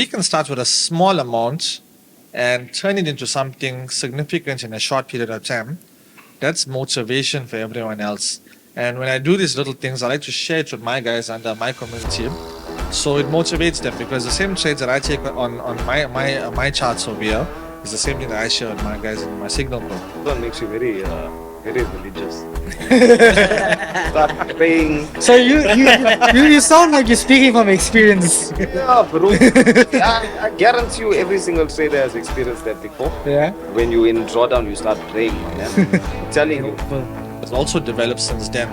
We can start with a small amount and turn it into something significant in a short period of time. That's motivation for everyone else. And when I do these little things, I like to share it with my guys under my community. So it motivates them because the same trades that I take on my charts over here is the same thing that I share with my guys in my signal group. That makes you very religious. Start praying. So you sound like you're speaking from experience. Yeah, bro. I guarantee you every single trader has experienced that before. Yeah. When you're in drawdown, you start praying, man. I'm telling you. It's also developed since then.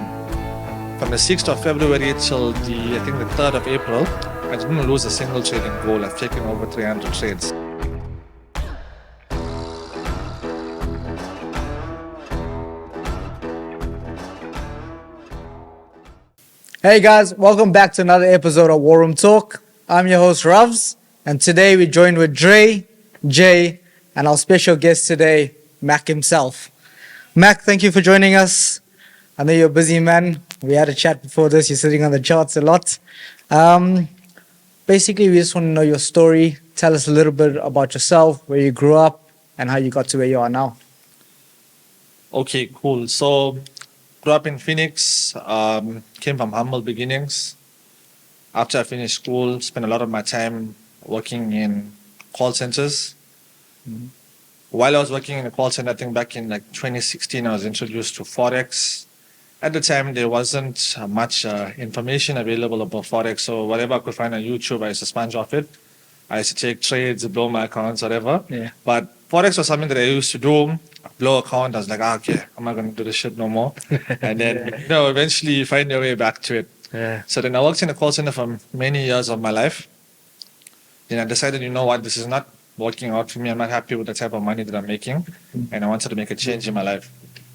From the 6th of February till I think the 3rd of April, I didn't lose a single trading goal. I've taken over 300 trades. Hey guys, welcome back to another episode of WarRoom Talk. I'm your host Ravs, and today we're joined with Dre, Jay, and our special guest today, Mac himself. Mac, thank you for joining us. I know you're a busy man. We had a chat before this. You're sitting on the charts a lot. Basically, we just want to know your story. Tell us a little bit about yourself, where you grew up, and how you got to where you are now. Okay, cool. So, grew up in Phoenix, came from humble beginnings. After I finished school, spent a lot of my time working in call centers. Mm-hmm. While I was working in a call center, I think back in like 2016, I was introduced to Forex. At the time, there wasn't much information available about Forex, so whatever I could find on YouTube, I used to sponge off it. I used to take trades, blow my accounts, whatever. Yeah. But Forex was something that I used to do. Blow account, I was like, okay, I'm not going to do this shit no more. And then, eventually you find your way back to it. Yeah. So then I worked in a call center for many years of my life. Then I decided, you know what, this is not working out for me. I'm not happy with the type of money that I'm making. And I wanted to make a change in my life.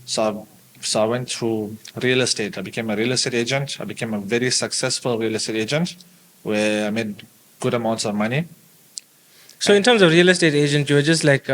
So I went to real estate. I became a real estate agent. I became a very successful real estate agent where I made good amounts of money. So in terms of real estate agent, you were just like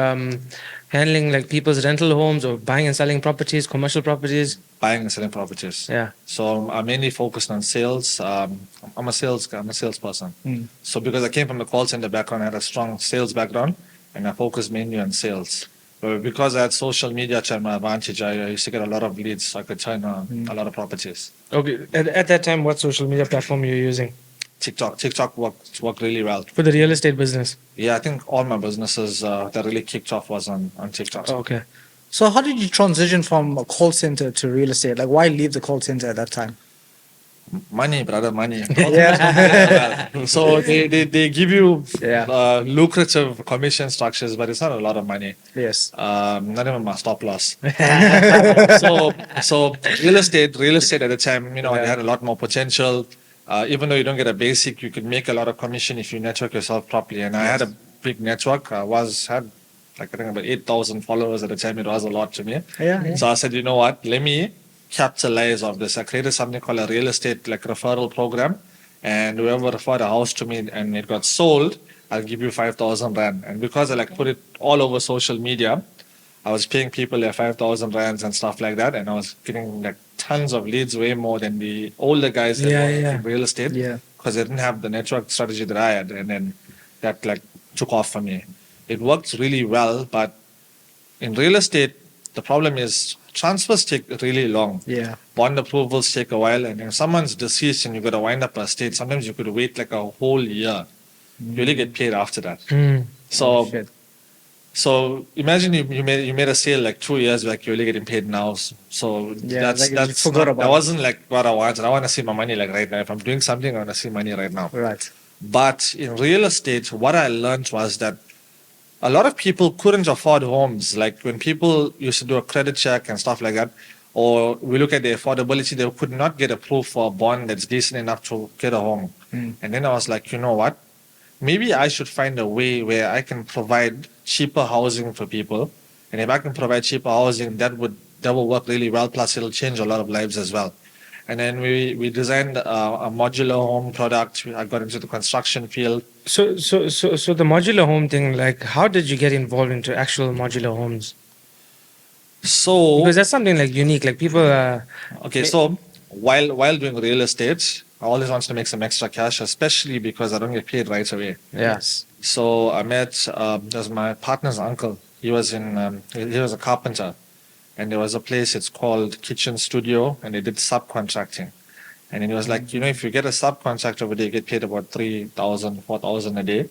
handling like people's rental homes or buying and selling properties, commercial properties? Buying and selling properties. Yeah. So I'm mainly focused on sales. I'm a salesperson. Mm. So because I came from the call center background, I had a strong sales background, and I focused mainly on sales. But because I had social media to my advantage, I used to get a lot of leads, so I could turn on a lot of properties. Okay. At that time, what social media platform you were using TikTok worked really well. for the real estate business? Yeah, I think all my businesses that really kicked off was on TikTok. Okay. So how did you transition from a call center to real estate? Like, why leave the call center at that time? Money, brother, money. Yeah. So they give you Yeah. lucrative commission structures, but it's not a lot of money. Yes. Not even my stop loss. so real estate at the time, they had a lot more potential. Even though you don't get a basic, you could make a lot of commission if you network yourself properly. And I had a big network. I had like I think about 8,000 followers at the time. It was a lot to me. Yeah. So I said, you know what? Let me capitalize of this. I created something called a real estate like referral program. And whoever referred a house to me and it got sold, I'll give you 5,000 rand. And because I put it all over social media, I was paying people their 5,000 rands and stuff like that. And I was getting tons of leads, way more than the older guys that were in real estate. Yeah. Because they didn't have the network strategy that I had. And then that took off for me. It worked really well, but in real estate, the problem is transfers take really long. Yeah. Bond approvals take a while, and if someone's deceased and you got to wind up a estate, sometimes you could wait a whole year. You only get paid after that. So imagine you made a sale 2 years back, you're only getting paid now. So that wasn't what I wanted. I want to see my money right now. If I'm doing something, I want to see money right now. Right. But in real estate, what I learned was that a lot of people couldn't afford homes. Like when people used to do a credit check and stuff like that, or we look at the affordability, they could not get approved for a bond that's decent enough to get a home. And then I was like, you know what? Maybe I should find a way where I can provide cheaper housing for people. And if I can provide cheaper housing, that will work really well. Plus, it'll change a lot of lives as well. And then we designed a modular home product. I got into the construction field. So the modular home thing, how did you get involved into actual modular homes? So because that's something unique. People. Okay, so while doing real estate, I always wanted to make some extra cash, especially because I don't get paid right away. Yes. So I met, there's my partner's uncle. He was he was a carpenter, and there was a place, it's called Kitchen Studio, and they did subcontracting. And then he was like, if you get a subcontractor over there, you get paid about 3,000, 4,000 a day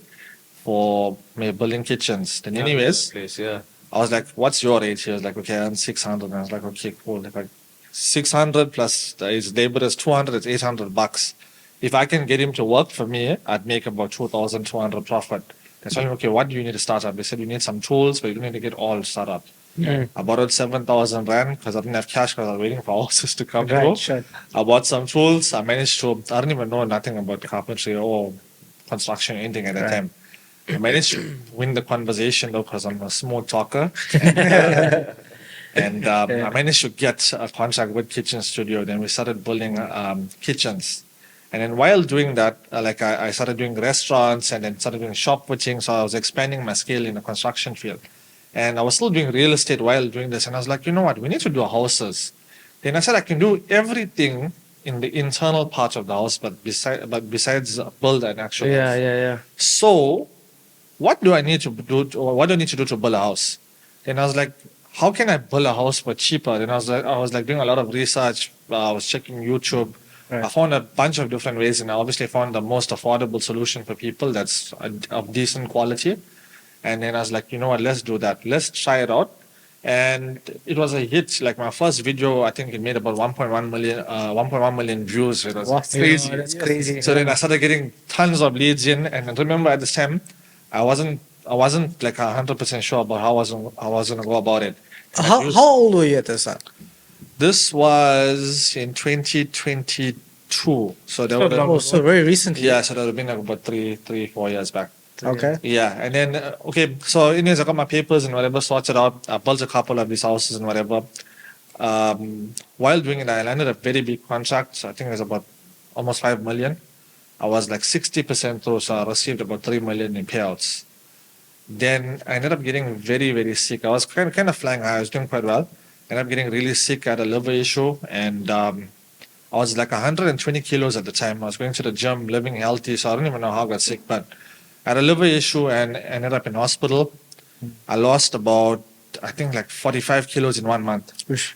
for maybe building kitchens. Then anyways, Place, yeah. I was like, what's your rate? He was like, okay, I'm 600. And I was like, okay, cool. Like 600 plus his labor is 200, it's $800. If I can get him to work for me, I'd make about 2,200 profit. They told me, okay, what do you need to start up? They said, you need some tools, but you don't need to get all start up. I borrowed 7,000 Rand because I didn't have cash because I was waiting for houses to come through. Sure. I bought some tools. I don't even know nothing about carpentry or construction or anything at that time. I managed to win the conversation though because I'm a smooth talker. And I managed to get a contract with Kitchen Studio. Then we started building kitchens. And then while doing that, I started doing restaurants and then started doing shop fitting. So I was expanding my scale in the construction field. And I was still doing real estate while doing this. And I was like, you know what? We need to do houses. Then I said I can do everything in the internal part of the house, but besides build an actual house. Yeah. So what do I need to do? Or what do I need to do to build a house? Then I was like, how can I build a house for cheaper? Then I was like doing a lot of research. I was checking YouTube. Right. I found a bunch of different ways, and I obviously found the most affordable solution for people that's of decent quality. And then I was like, you know what? Let's do that. Let's try it out. And it was a hit. Like my first video, I think it made about 1.1 million views. It was crazy. That's crazy. So then I started getting tons of leads in, and I remember at this time, I wasn't like 100% sure about how I was gonna go about it. How old were you at this time? This was in 2022. So that would have, Oh, so very recently. yeah, so that would have been like about 4 years back. Okay. Yeah, and then so anyways, I got my papers and whatever sorted out. I built a couple of these houses and whatever. While doing it, I landed a very big contract. So I think it was about almost 5 million. I was like 60% through, so I received about 3 million in payouts. Then I ended up getting very, very sick. I was kind of flying high. I was doing quite well. Ended up getting really sick. I had a liver issue, and I was like 120 kilos at the time. I was going to the gym, living healthy, so I don't even know how I got sick, but I had a liver issue and ended up in hospital. I lost about, I think, like 45 kilos in 1 month.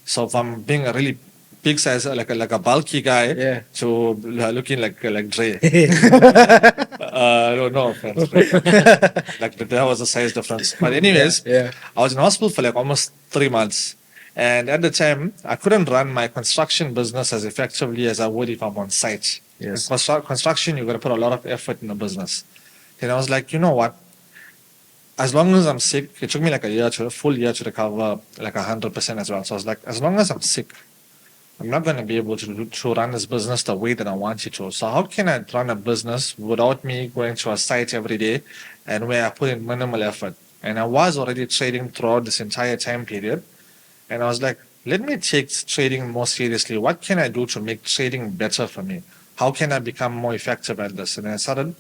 So from being a really big size, like a bulky guy, Yeah. to looking like Dre. No offense. Like that was a size difference. But anyways, Yeah. I was in hospital for like almost 3 months. And at the time, I couldn't run my construction business as effectively as I would if I'm on site. Yes. In construction, you've got to put a lot of effort in the business. Then I was like, you know what? As long as I'm sick, it took me like a full year to recover like 100% as well. So I was like, as long as I'm sick, I'm not going to be able to run this business the way that I want you to. So how can I run a business without me going to a site every day and where I put in minimal effort? And I was already trading throughout this entire time period. And I was like, let me take trading more seriously. What can I do to make trading better for me? How can I become more effective at this? And I started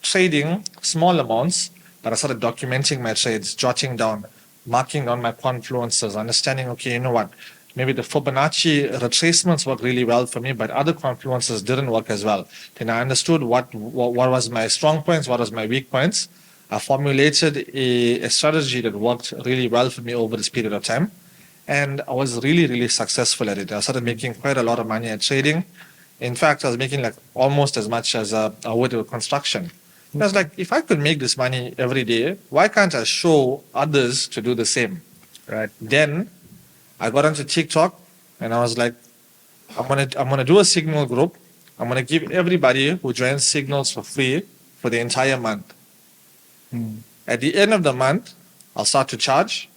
trading small amounts, but I started documenting my trades, jotting down, marking down my confluences, understanding, okay, you know what? Maybe the Fibonacci retracements work really well for me, but other confluences didn't work as well. Then I understood what was my strong points, what was my weak points. I formulated a strategy that worked really well for me over this period of time. And I was really, really successful at it. I started making quite a lot of money at trading. In fact, I was making like almost as much as I would with construction. I was like, if I could make this money every day, why can't I show others to do the same? Right. Then I got onto TikTok and I was like, I'm gonna do a signal group. I'm gonna give everybody who joins signals for free for the entire month. At the end of the month, I'll start to charge.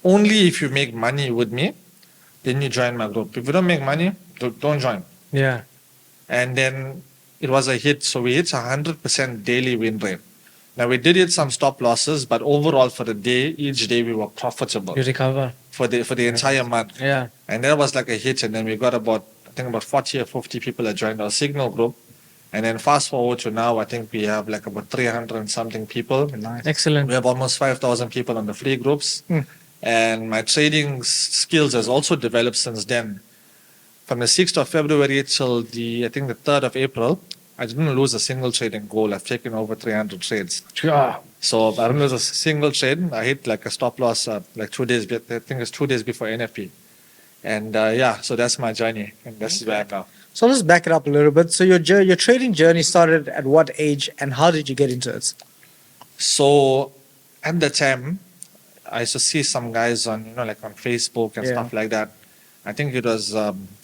Only if you make money with me, then you join my group. If you don't make money, don't join. Yeah. And then it was a hit. So we hit 100% daily win rate. Now we did hit some stop losses, but overall for the day, each day we were profitable You recover. for the entire month. Yeah. And that was like a hit. And then we got about 40 or 50 people that joined our signal group. And then fast forward to now, I think we have like about 300 and something people. Nice. Excellent. We have almost 5,000 people on the free groups. And my trading skills has also developed since then. From the 6th of February till the 3rd of April, I didn't lose a single trade in gold. I've taken over 300 trades. Sure. So I don't lose a single trade. I hit like a stop loss like 2 days. I think it's 2 days before NFP. And yeah, so that's my journey, and that's where I'm now. So let's back it up a little bit. So your trading journey started at what age, and how did you get into it? So at the time, I used to see some guys on, like on Facebook and Yeah. stuff like that. I think it was,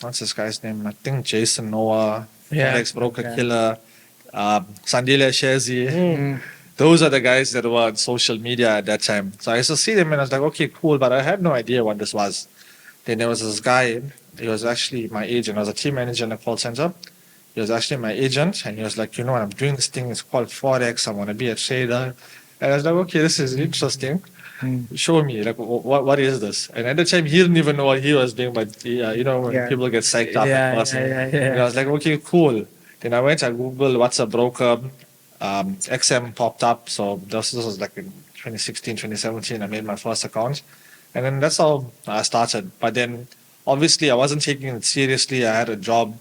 what's this guy's name? I think Jason Noah, Yeah. Forex Broker Okay. Killer, Sandile Shezi. Mm. Those are the guys that were on social media at that time. So I used to see them and I was like, okay, cool, but I had no idea what this was. Then there was this guy, he was actually my agent. I was a team manager in a call center. He was actually my agent, and he was like, I'm doing this thing, it's called Forex, I want to be a trader. And I was like, okay, this is interesting. Show me, like, what is this? And at the time, he didn't even know what he was doing, but when Yeah. people get psyched up. Yeah, at first, yeah, yeah, And I yeah. was like, okay, cool. Then I went, I Googled what's a broker. XM popped up. So this was like in 2016, 2017. I made my first account. And then that's how I started. But then obviously I wasn't taking it seriously. I had a job.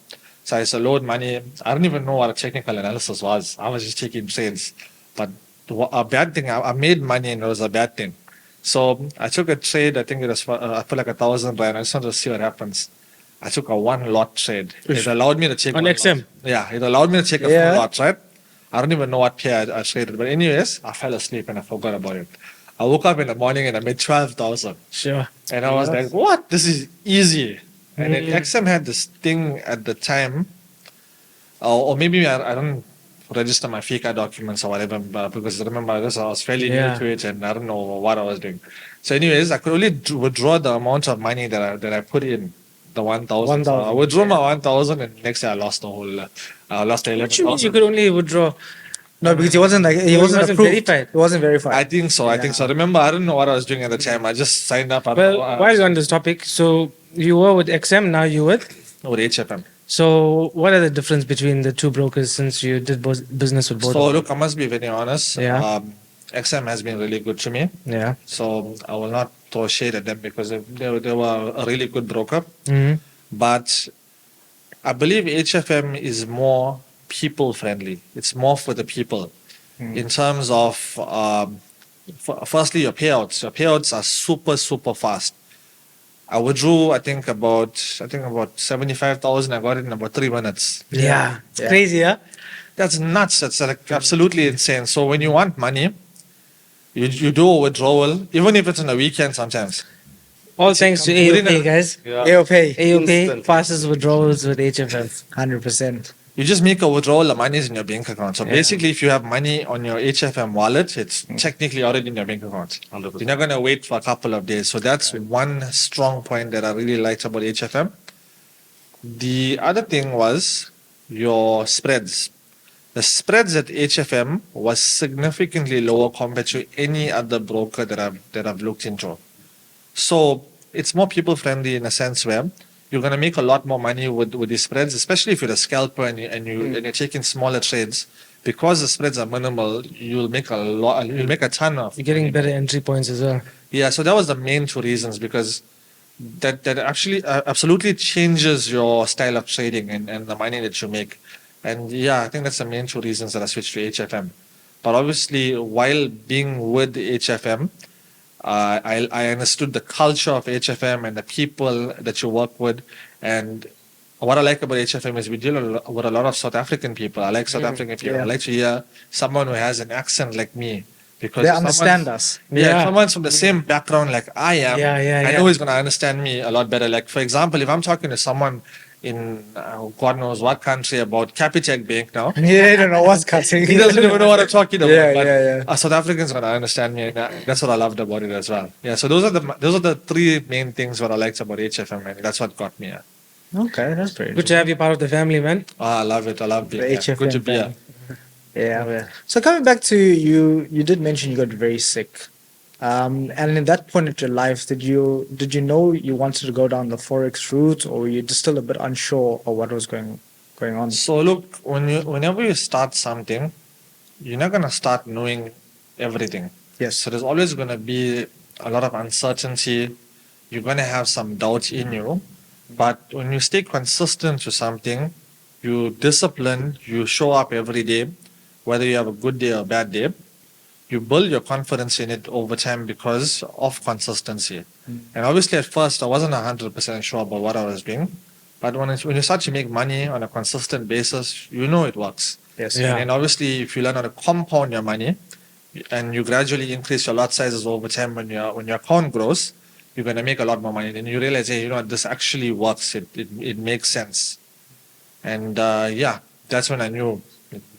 So I used to load money. I don't even know what a technical analysis was. I was just taking trades. But a bad thing, I made money and it was a bad thing. So I took a trade. I think it was I put like 1,000 rand. I just wanted to see what happens. I took a 1 lot trade. It allowed me to take On one XM? lot. Yeah, it allowed me to take a Yeah. full lot, right? I don't even know what pair I traded. But anyways, I fell asleep and I forgot about it. I woke up in the morning and I made 12,000. Sure. And I was like, what? This is easy. And then XM had this thing at the time, or maybe I don't register my FICA documents or whatever, because remember, I was fairly Yeah. new to it and I don't know what I was doing. So anyways, I could only withdraw the amount of money that I put in, the 1,000. So I 1,000, withdrew my 1,000 and next day I lost the whole, I lost the What you mean you 11,000. could only withdraw? No, because he wasn't wasn't approved. verified. It wasn't verified. I think so. I think so. Remember, I don't know what I was doing at the time. I just signed up. I don't Well, know, while you're on this topic, so you were with XM, now you with? with HFM. So what are the difference between the two brokers since you did business with both? So look, I must be very honest. Yeah. XM has been really good to me. Yeah. So I will not throw shade at them because they were a really good broker. Hmm. But I believe HFM is more people friendly. It's more for the people in terms of, firstly, your payouts. Your payouts are super, super fast. I withdrew, I think about 75,000. I got it in about 3 minutes. Yeah. It's Yeah. crazy, yeah? That's nuts. That's like absolutely insane. So when you want money, you do a withdrawal, even if it's on a weekend sometimes. All thanks to within AOP, a- guys. AOP, AOP, Instant. fastest withdrawals with HFM. 100%. You just make a withdrawal, the money is in your bank account. So Yeah. basically, if you have money on your HFM wallet, it's technically already in your bank account. 100%. You're not going to wait for a couple of days. So that's one strong point that I really liked about HFM. The other thing was your spreads. The spreads at HFM was significantly lower compared to any other broker that I've looked into. So it's more people friendly in a sense where you're going to make a lot more money with these spreads, especially if you're a scalper and you're taking smaller trades. Because the spreads are minimal, you'll make a ton of You're getting better entry points as well. yeah, so that was the main two reasons, because that actually absolutely changes your style of trading and the money that you make. And yeah, I think that's the main two reasons that I switched to HFM. But obviously, while being with HFM, I understood the culture of HFM and the people that you work with. And what I like about HFM is we deal with a lot of South African people. I like South African people. yeah. I like to hear someone who has an accent like me. Because They if understand someone's- us. Yeah, if Yeah. someone's from the same background like I am, I know he's going to understand me a lot better. Like, for example, if I'm talking to someone in God knows what country about Capitec Bank now, Yeah, I don't know what's cutting. he doesn't even know what I'm talking about. Yeah, but yeah, yeah. South Africans going to understand me. And that's what I loved about it as well. Yeah, so those are the three main things what I liked about HFM, and that's what got me. Yeah. Okay, that's pretty Good to have you part of the family, man. I love it. I love being The here. Good HFM to be here. Yeah. So coming back to you, you did mention you got very sick. And in that point of your life, did you know you wanted to go down the Forex route, or were you just still a bit unsure of what was going on? So look, whenever you start something, you're not gonna start knowing everything. Yes. So there's always gonna be a lot of uncertainty. You're gonna have some doubt in you, but when you stay consistent to something, you disciplined, you show up every day, whether you have a good day or a bad day, you build your confidence in it over time because of consistency. And obviously, at first, I wasn't 100% sure about what I was doing. But when you start to make money on a consistent basis, you know it works. Yes. Yeah. And obviously, if you learn how to compound your money and you gradually increase your lot sizes over time, when your account grows, you're going to make a lot more money. Then you realize, hey, you know what, this actually works. It makes sense. And yeah, that's when I knew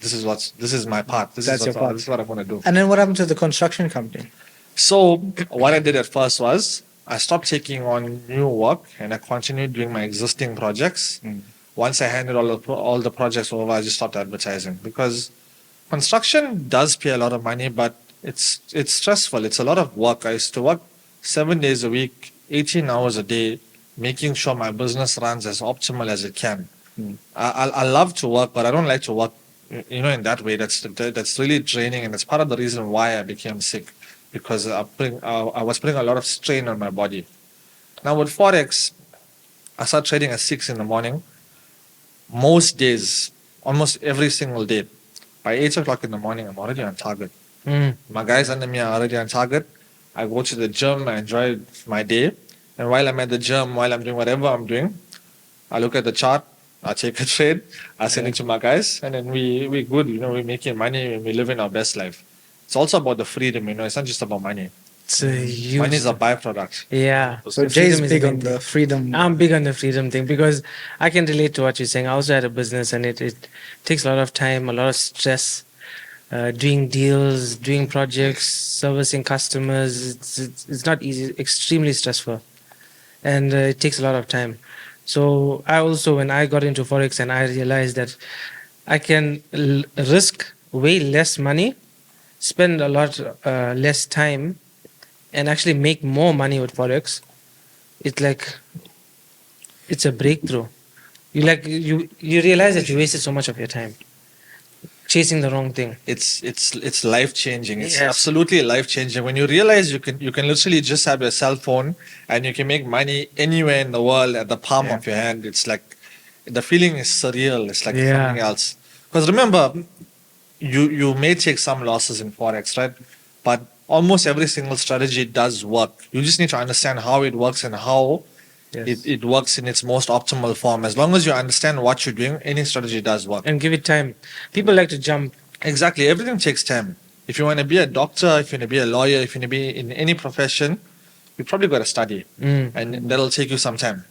this is my path. This That's is your path. this is what I'm going to do. And then what happened to the construction company? So what I did at first was I stopped taking on new work and I continued doing my existing projects. Once I handed all the projects over, I just stopped advertising because construction does pay a lot of money, but it's stressful. It's a lot of work. I used to work 7 days a week, 18 hours a day, making sure my business runs as optimal as it can. I love to work, but I don't like to work, in that way. That's really draining, and it's part of the reason why I became sick, because I was putting a lot of strain on my body. Now with Forex, I start trading at 6 in the morning. Most days, almost every single day, by 8 o'clock in the morning, I'm already on target. My guys under me are already on target. I go to the gym, I enjoy my day. And while I'm at the gym, while I'm doing whatever I'm doing, I look at the chart, I take a trade, I send it to my guys, and then we good, we're making money and we're living our best life. It's also about the freedom, it's not just about money. It's a huge. Money is a byproduct. Yeah. So The Jay's freedom is big the on main thing. the freedom. I'm big on the freedom thing because I can relate to what you're saying. I also had a business and it takes a lot of time, a lot of stress, doing deals, doing projects, servicing customers. It's not easy, extremely stressful. And it takes a lot of time. So I also, when I got into Forex and I realized that I can risk way less money, spend a lot less time, and actually make more money with Forex. It's a breakthrough. You realize that you wasted so much of your time chasing the wrong thing. It's life changing. It's Yes. absolutely life changing. When you realize you can literally just have your cell phone and you can make money anywhere in the world at the palm of your hand. It's like the feeling is surreal. It's like Yeah. something else. Because remember, you may take some losses in Forex, right? But almost every single strategy does work. You just need to understand how it works and how Yes. it works in its most optimal form. As long as you understand what you're doing, any strategy does work. And give it time. People like to jump. Exactly. Everything takes time. If you want to be a doctor, if you want to be a lawyer, if you want to be in any profession, you probably got to study. And that'll take you some time.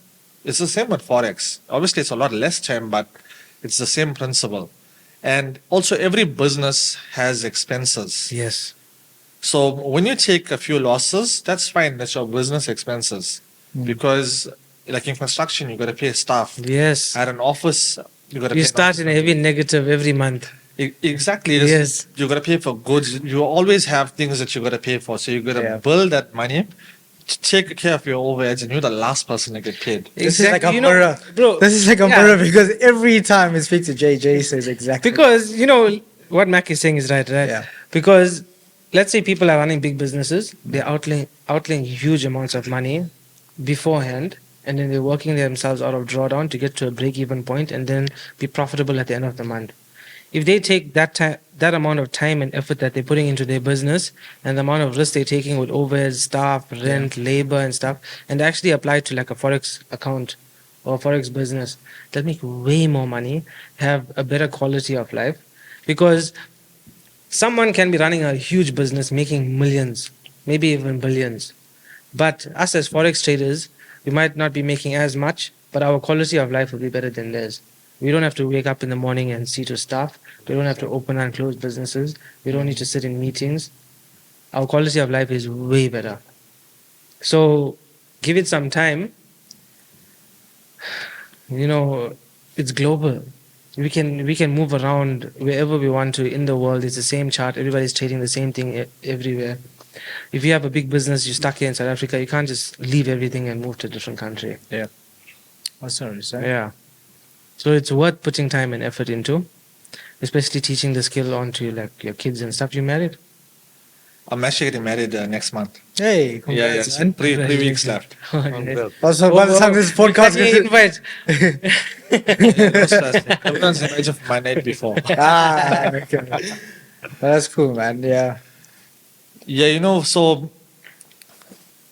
It's the same with Forex. Obviously, it's a lot less time, but it's the same principle. And also, every business has expenses. Yes. So when you take a few losses, that's fine. That's your business expenses. Because, like in construction, you got to pay staff. Yes. At an office, you got to pay. You start in a heavy negative every month. Exactly. Yes. You got to pay for goods. You always have things that you got to pay for. So you got to build that money, take care of your overheads, and you're the last person to get paid. This is like a Exactly. You know, mirror. bro. This is like a Yeah. mirror because every time I speak to Jay says exactly. Because what Mac is saying is right? Yeah. Because let's say people are running big businesses, they're outlaying huge amounts of money beforehand, and then they're working themselves out of drawdown to get to a break-even point and then be profitable at the end of the month. If they take that amount of time and effort that they're putting into their business and the amount of risk they're taking with overhead, staff, rent, labor and stuff, and actually apply it to like a Forex account or a Forex business, they'll make way more money, have a better quality of life. Because someone can be running a huge business, making millions, maybe even billions. But us as Forex traders, we might not be making as much, but our quality of life will be better than theirs. We don't have to wake up in the morning and see to staff. We don't have to open and close businesses. We don't need to sit in meetings. Our quality of life is way better. So give it some time. It's global. We can move around wherever we want to in the world. It's the same chart. Everybody's trading the same thing everywhere. If you have a big business, you're stuck here in South Africa, you can't just leave everything and move to a different country. What's that you say? Yeah. So it's worth putting time and effort into, especially teaching the skill onto like your kids and stuff. You married? I'm actually getting married next month. Hey, Yeah, congrats, so man. three weeks left. Congrats. Also, by the time this podcast Hey, gets invite. Yeah, no stress. Everyone's invited for my night before. okay. That's cool, man. Yeah. Yeah, so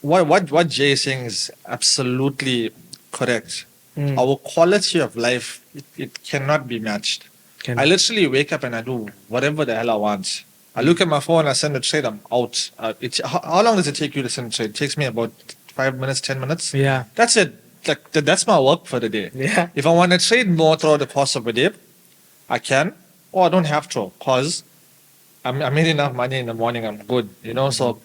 what Jay is saying is absolutely correct. Mm. Our quality of life, it cannot be matched. Can- I literally wake up and I do whatever the hell I want. I look at my phone, I send a trade, I'm out. How long does it take you to send a trade? It takes me about 5 minutes, 10 minutes. Yeah. That's it. Like that's my work for the day. Yeah. If I want to trade more throughout the course of a day, I can, or I don't have to, cause I made enough money in the morning. I'm good, So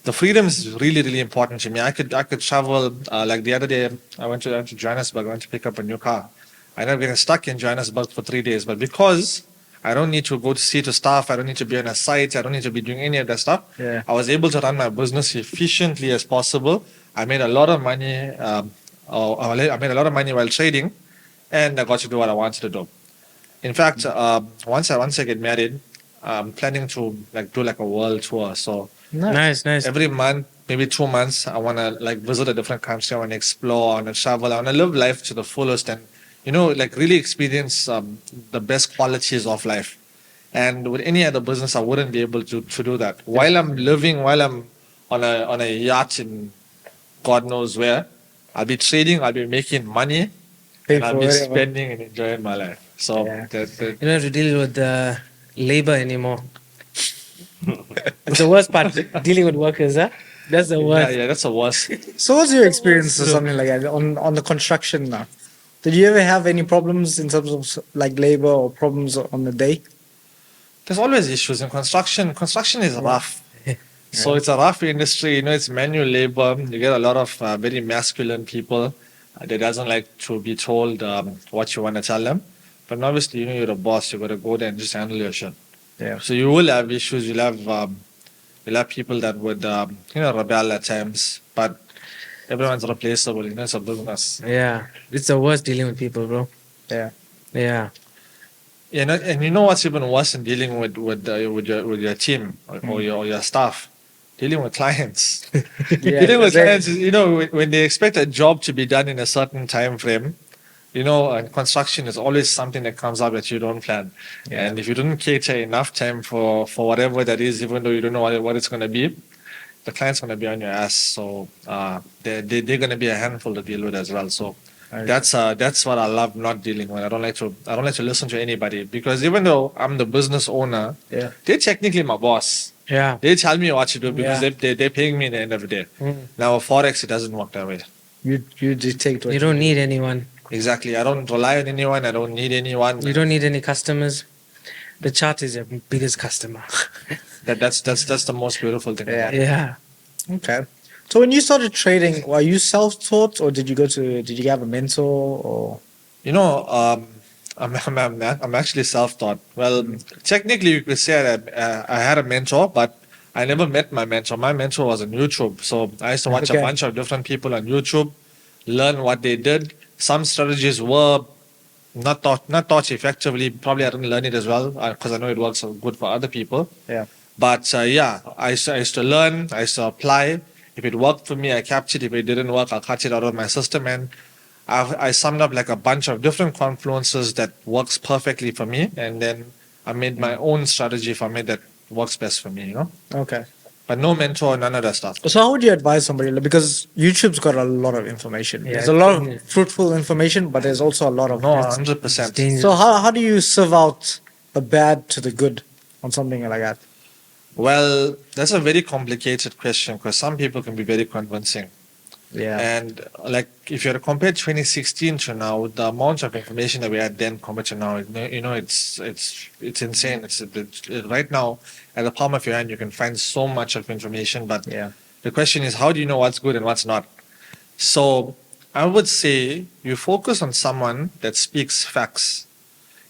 the freedom is really, really important to me. I could travel. Like the other day, I went to Johannesburg. I went to pick up a new car. I ended up getting stuck in Johannesburg for 3 days, but because I don't need to go to see to staff, I don't need to be on a site, I don't need to be doing any of that stuff. Yeah. I was able to run my business efficiently as possible. I made a lot of money. I made a lot of money while trading, and I got to do what I wanted to do. In fact, once I get married, I'm planning to do a world tour. So Nice. every month, maybe 2 months, I want to visit a different country. I want to explore. I want to travel. I want to live life to the fullest, and really experience the best qualities of life. And with any other business, I wouldn't be able to do that. While I'm on a yacht in God knows where, I'll be trading. I'll be making money, Pay and I'll for be whatever. spending and enjoying my life. So Yeah. that You don't have to deal with labor anymore. It's the worst part, dealing with workers, huh? That's the worst. yeah, that's the worst. So, what's your experience or something like that on the construction now? Did you ever have any problems in terms of labor or problems on the day? There's always issues in construction. Construction is rough. So it's a rough industry. It's manual labor. You get a lot of very masculine people that doesn't like to be told what you want to tell them. But obviously, you're a boss. You got to go there and just handle your shit. Yeah. So you will have issues. You'll have people that would rebel at times. But everyone's replaceable. It's a business. Yeah. It's the worst dealing with people, bro. Yeah. Yeah. And you know what's even worse in dealing with your team or your staff? Dealing with clients. Dealing with clients is, when they expect a job to be done in a certain time frame, and construction is always something that comes up that you don't plan. Yeah. And if you don't cater enough time for whatever that is, even though you don't know what it's going to be, the client's going to be on your ass. So they're going to be a handful to deal with as well. So that's what I love not dealing with. I don't like to listen to anybody, because even though I'm the business owner, Yeah. they're technically my boss. Yeah. They tell me what to do because Yeah. they're paying me at the end of the day. Mm. Now, Forex, it doesn't work that way. You dictate what You don't need anyone. Exactly. I don't rely on anyone. I don't need anyone. You don't need any customers. The chart is your biggest customer. That's the most beautiful thing. Yeah. about it. Yeah. Okay. So when you started trading, were you self-taught or did you have a mentor or? I'm actually self-taught. Well, technically, you could say that I had a mentor, but I never met my mentor. My mentor was on YouTube. So I used to watch a Okay. bunch of different people on YouTube, learn what they did. Some strategies were not taught effectively. Probably I didn't learn it as well because I know it works good for other people. Yeah. But I used to learn. I used to apply. If it worked for me, I kept it. If it didn't work, I'll cut it out of my system. And I summed up a bunch of different confluences that works perfectly for me. And then I made my own strategy for me that works best for me, Okay. But no mentor, none of that stuff. So how would you advise somebody? Because YouTube's got a lot of information. Yeah, There's a lot yeah. of fruitful information, but there's also a lot of. No, 100%. dangerous. So how do you sieve out the bad to the good on something like that? Well, that's a very complicated question because some people can be very convincing. Yeah. And if you were to compare 2016 to now, the amount of information that we had then compared to now, it's insane. Right now, at the palm of your hand, you can find so much of information. But Yeah. the question is, how do you know what's good and what's not? So I would say you focus on someone that speaks facts.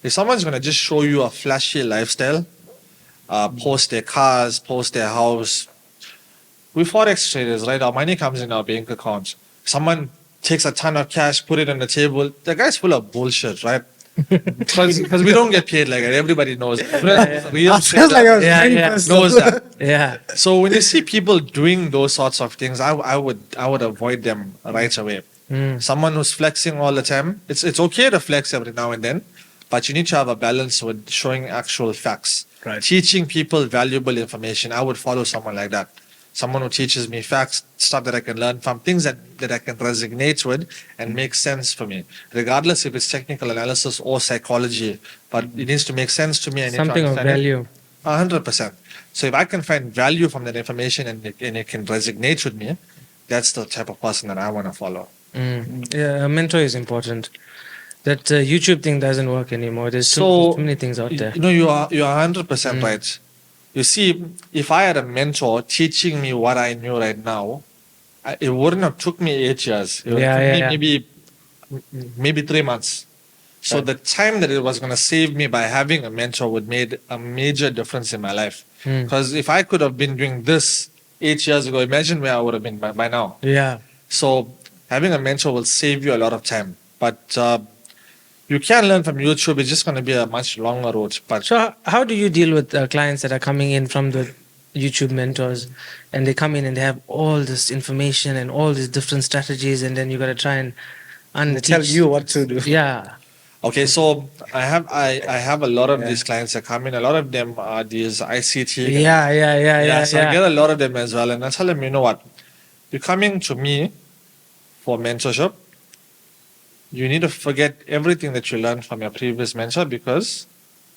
If someone's going to just show you a flashy lifestyle, post their cars, post their house. We Forex traders, right? Our money comes in our bank account. Someone takes a ton of cash, put it on the table. The guy's full of bullshit, right? Because we don't get paid like that. Everybody knows. Real I felt like I was Yeah, very yeah. personal. knows that. Yeah. So when you see people doing those sorts of things, I would avoid them right away. Someone who's flexing all the time, it's okay to flex every now and then, but you need to have a balance with showing actual facts. Right. Teaching people valuable information. I would follow someone like that. Someone who teaches me facts, stuff that I can learn from, things that I can resonate with and make sense for me, regardless if it's technical analysis or psychology. But it needs to make sense to me. I need to Something of understand it. value. 100%. So if I can find value from that information and it can resonate with me, that's the type of person that I want to follow. Yeah, a mentor is important. That YouTube thing doesn't work anymore. There's So too many things out there. You know, you are 100% right. You see, if I had a mentor teaching me what I knew right now, it wouldn't have took me 8 years. It would Yeah, took yeah, me maybe 3 months. So the time that it was going to save me by having a mentor would made a major difference in my life. Because if I could have been doing this 8 years ago, imagine where I would have been by now. Yeah. So having a mentor will save you a lot of time. But you can learn from YouTube. It's just going to be a much longer road. But So how do you deal with clients that are coming in from the YouTube mentors, and they come in and they have all this information and all these different strategies, and then you got to try and They tell unteach- you what to do. Yeah. okay, so I have a lot of these clients that come in. A lot of them are these ICT. Yeah. So I get a lot of them as well, and I tell them, you know what, you're coming to me for mentorship. You need to forget everything that you learned from your previous mentor because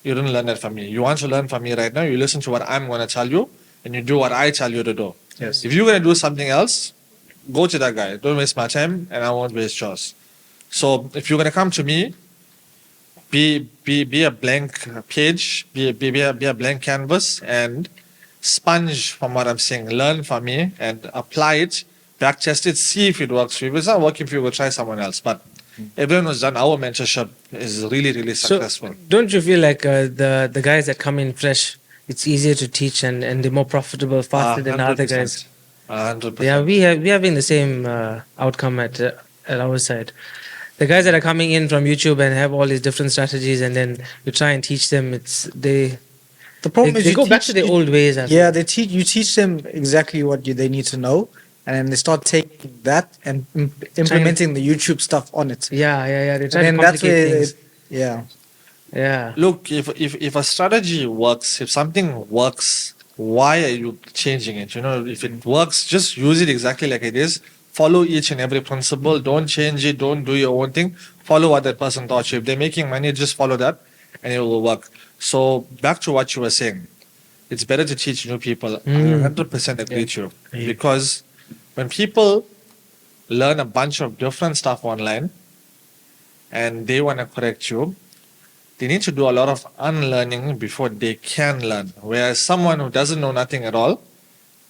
you didn't learn that from me. You want to learn from me right now. You listen to what I'm going to tell you, and you do what I tell you to do. Yes. If you're going to do something else, go to that guy. Don't waste my time, and I won't waste yours. So if you're going to come to me, be a blank page, be a blank canvas, and sponge from what I'm saying. Learn from me and apply it, back test it, see if it works for you. If it's not working for you, go try someone else. But everyone who's done our mentorship is really, really successful. So don't you feel like the guys that come in fresh, it's easier to teach and they're more profitable faster than the other guys? 100%. Yeah, we're having the same outcome at our side. The guys that are coming in from YouTube and have all these different strategies, and then you try and teach them, The problem is they you go back teach- to their you- old ways. I Yeah, you teach them exactly what they need to know, and then they start taking that and implementing the YouTube stuff on it. Yeah. They try And to then that's complicate where, things. Yeah. Look, if a strategy works, if something works, why are you changing it? You know, if it works, just use it exactly like it is. Follow each and every principle. Don't change it. Don't do your own thing. Follow what that person taught you. If they're making money, just follow that, and it will work. So back to what you were saying, it's better to teach new people. I 100% agree with you, because when people learn a bunch of different stuff online, and they want to correct you, they need to do a lot of unlearning before they can learn. Whereas someone who doesn't know nothing at all,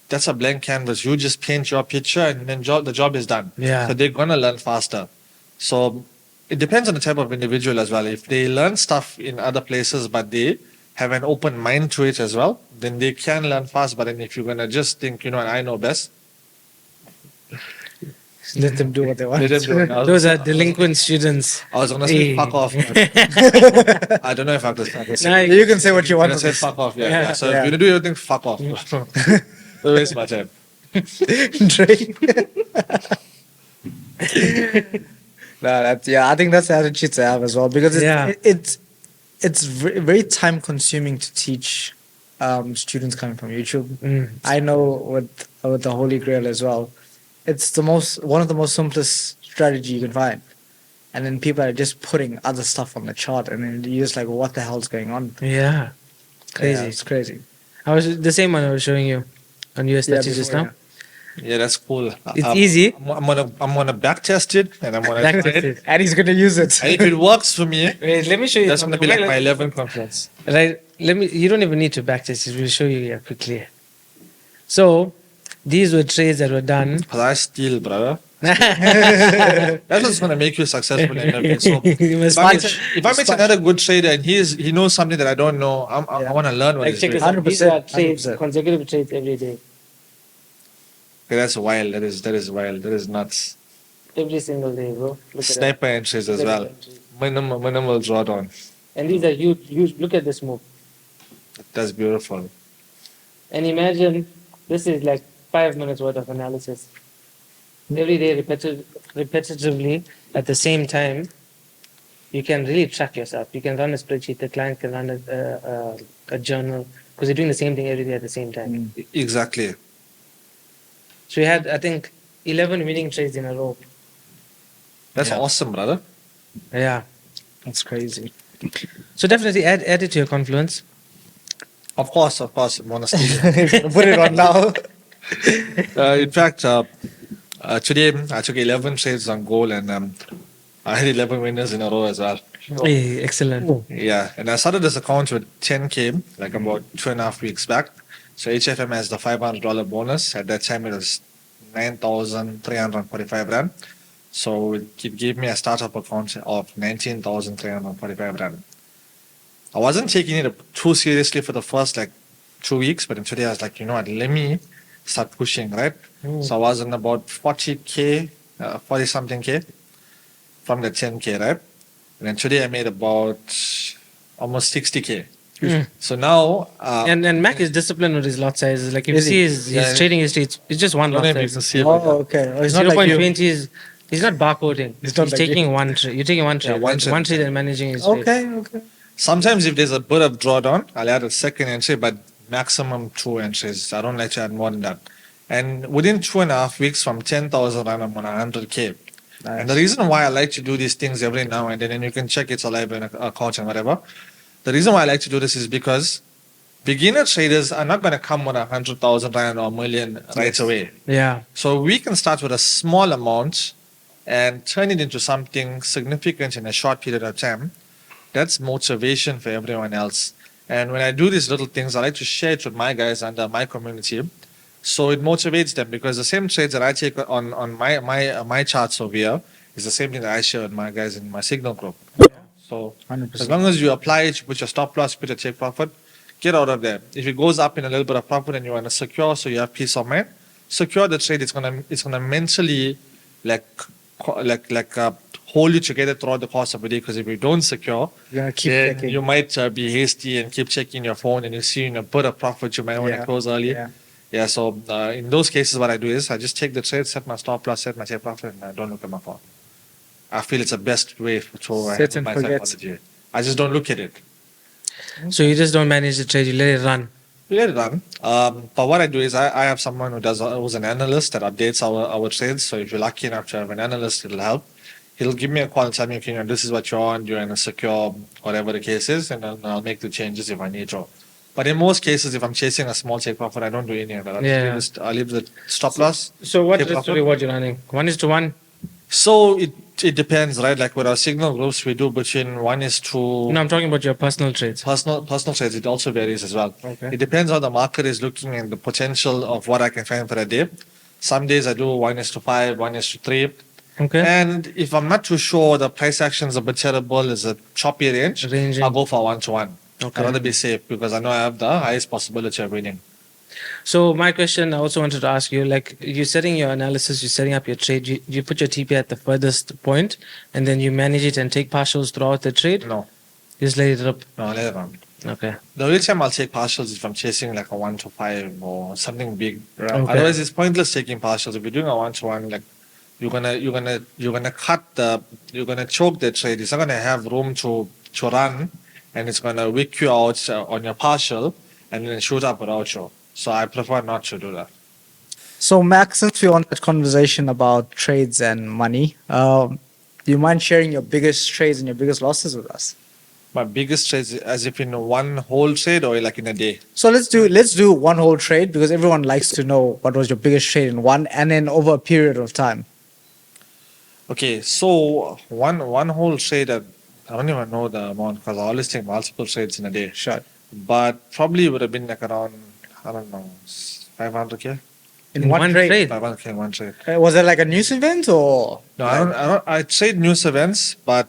that's a blank canvas. You just paint your picture and then the job is done. Yeah. So they're going to learn faster. So it depends on the type of individual as well. If they learn stuff in other places but they have an open mind to it as well, then they can learn fast. But then if you're going to just think, you know, I know best, Let them do what they want. let them do it. Those are delinquent students. I was going to say Hey. fuck off. But I don't know if I could say You can say what you want. I said fuck off, yeah. Yeah. So Yeah. if you're gonna do everything, fuck off. Don't waste my time. Drake. I think that's the attitude to have as well, because Yeah. it's very time consuming to teach students coming from YouTube. I know with the Holy Grail as well, it's one of the most simplest strategy you can find, and then people are just putting other stuff on the chart, and then you're just like, what the hell's going on? Yeah. Crazy. Yeah, it's crazy. I was the same one I was showing you on US Yeah, Statues just before, now. Yeah, that's cool. It's easy. I'm gonna back test it, and I'm gonna Back try test it. it. And he's gonna use it. And if it works for me, Wait, let me show you. that's gonna be something. like my 11 conference. Right. You don't even need to backtest it. We'll show you here quickly. So, these were trades that were done. Because I steal, brother. That's what's gonna make you successful in everything. So You must if I meet another good trader and he knows something that I don't know, I want to learn what Like, he's check doing. this out. These are 100%, trades, 100%. consecutive trades every day. Okay, that's wild. That is wild. That is nuts. Every single day, bro. Look at that. Sniper entries as well. minimal drawdown. And these are huge, huge. Look at this move. That's beautiful. And imagine this is like 5 minutes worth of analysis. Every day, repetitively, at the same time, you can really track yourself. You can run a spreadsheet. The client can run a journal because you're doing the same thing every day at the same time. Exactly. So we had, I think, 11 winning trades in a row. That's Yeah. awesome, brother. Yeah. That's crazy. So definitely add it to your Confluence. Of course, honestly. Put it on now. In fact, today I took 11 trades on goal and I had 11 winners in a row as well. Hey, excellent. Yeah, and I started this account with 10K like about 2.5 weeks back. So HFM has the $500 bonus. At that time, it was 9,345 rand. So it gave me a startup account of 19,345 rand. I wasn't taking it too seriously for the first like 2 weeks, but then today I was like, you know what, let me start pushing, right? So I was on about 40K, 40 something K from the 10K, right? And then today I made about almost 60K. So now, And Mac is disciplined with his lot sizes. Like if you Is he? see his Yeah. trading history, it's just one don't lot even size. see it like that. Oh, okay. Oh, it's not like you. 0.20 is he's not barcoding. It's He's not like taking you. one trade. You're taking one trade. one One trade. trade and managing his trade. Okay, okay. Sometimes if there's a bit of drawdown, I'll add a second entry, but maximum 2 entries. I don't like to add more than that. And within 2.5 weeks, from 10,000 rand, I'm on 100K. Nice. And the reason why I like to do these things every now and then, and you can check it's alive in a account and whatever. The reason why I like to do this is because beginner traders are not going to come with 100,000 rand or a million right away. Yeah. So we can start with a small amount and turn it into something significant in a short period of time. That's motivation for everyone else. And when I do these little things, I like to share it with my guys under my community. So it motivates them because the same trades that I take on my charts over here is the same thing that I share with my guys in my signal group. So 100%. as long as you apply it, you put your stop loss, put your take profit, get out of there. If it goes up in a little bit of profit and you want to secure, so you have peace of mind, secure the trade. It's gonna mentally hold you together throughout the course of the day. Because if you don't secure, You're gonna keep then checking. you might be hasty and keep checking your phone, and you see a bit of profit you might want to Yeah, close early. yeah. Yeah, so in those cases, what I do is I just take the trade, set my stop loss, set my take profit, and I don't look at my phone. I feel it's the best way to Set handle and my forget. psychology. I just don't look at it. So you just don't manage the trade. You let it run. We let it run. But what I do is I have someone who's an analyst that updates our trades. So if you're lucky enough to have an analyst, it'll help. He'll give me a call and tell me, okay, this is what you're on, you're in a secure, whatever the case is, and then I'll make the changes if I need to. But in most cases, if I'm chasing a small take profit, I don't do any of that. I'll leave the stop loss. So what Take risk to profit. reward you're running? 1:1? So it depends, right? Like with our signal groups, we do between 1:2. No, I'm talking about your personal trades. Personal trades, it also varies as well. Okay. It depends how the market is looking and the potential of what I can find for a day. Some days I do 1:5, 1:3. Okay. And if I'm not too sure the price action is a bit terrible, is a choppy range, Ranging. I'll go for 1:1. Okay. I'd rather be safe because I know I have the highest possibility of winning. So my question, I also wanted to ask you, like you're setting your analysis, you're setting up your trade, you put your TP at the furthest point, and then you manage it and take partials throughout the trade. No, You just let it rip. no, let it run. Okay. The only time I'll take partials is if I'm chasing like a 1-5 or something big. Okay. Otherwise, it's pointless taking partials. If you're doing a 1-1, like you're gonna choke the trade. It's not gonna have room to run, and it's gonna wick you out on your partial and then shoot up without you. So I prefer not to do that. So, Max, since we're on that conversation about trades and money, do you mind sharing your biggest trades and your biggest losses with us? My biggest trades, as if in one whole trade or like in a day. So let's do one whole trade because everyone likes to know what was your biggest trade in one and then over a period of time. Okay, so one whole trade, I don't even know the amount because I always take multiple trades in a day. Sure. But probably would have been like around, I don't know, 500K. In one trade. 500K in one trade. Was it like a news event or? No, I trade news events, but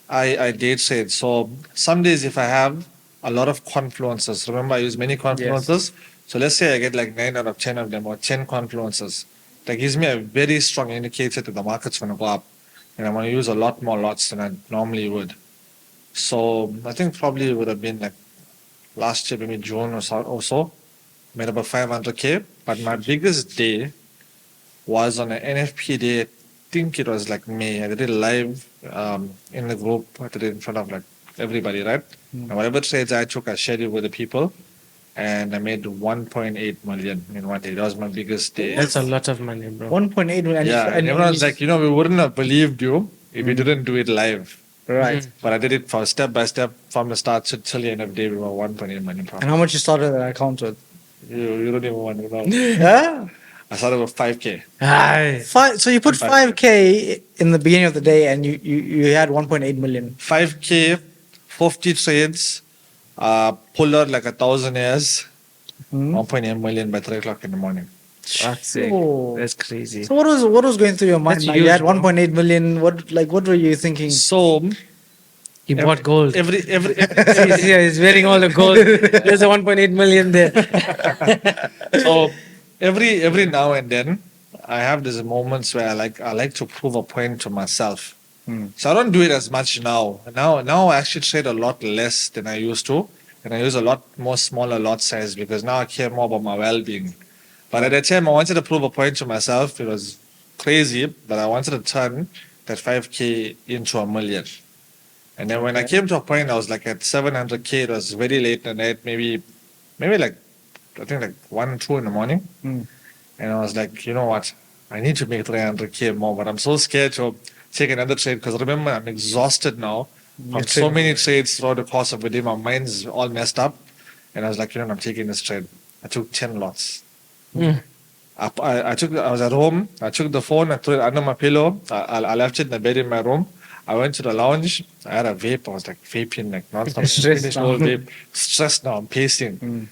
I day trade. So some days if I have a lot of confluences, remember I use many confluences. So let's say I get like 9 out of 10 of them or 10 confluences. That gives me a very strong indicator that the market's going to go up. and I'm going to use a lot more lots than I normally would. So I think probably it would have been like last year, maybe June or so, made about 500K. But my biggest day was on an NFP day. I think it was like May. I did it live in the group. I did it in front of like everybody, right? And whatever trades I took, I shared it with the people. And I made 1.8 million in one day. That was my biggest day. That's a lot of money, bro. 1.8 million. Yeah, and everyone's like, we wouldn't have believed you if you didn't do it live. Right. But I did it for step by step from the start till the end of the day. We were 1.8 million profit. And how much you started that account with? You don't even want to know. Yeah. I started with 5K. Aye. So you put 5K in the beginning of the day, and you had 1.8 million. 5K, 50 trades, pull out like 1,000 airs, 1.8 million by 3 o'clock in the morning. Fuck's sake. Oh. That's crazy. So what was going through your mind? That's Like, you huge, had bro. 1.8 million. What were you thinking? So He bought gold. every He's wearing all the gold. There's a 1.8 million there. so every now and then I have these moments where I like to prove a point to myself. So I don't do it as much now. Now I actually trade a lot less than I used to, and I use a lot more smaller lot size because now I care more about my well-being. But at that time, I wanted to prove a point to myself. It was crazy, but I wanted to turn that 5K into a million. And then when I came to a point, I was like at 700K. It was very late at night, maybe like I think like 1 or 2 in the morning. And I was like, you know what? I need to make 300K more, but I'm so scared to take another trade because remember, I'm exhausted now from so many trades throughout the course of the day. My mind's all messed up. And I was like, I'm taking this trade. I took 10 lots. I was at home. I took the phone. I threw it under my pillow. I left it in the bed in my room. I went to the lounge. I had a vape. I was like vaping like non-stop. Stressed now. Vape. Stressed now. I'm pacing.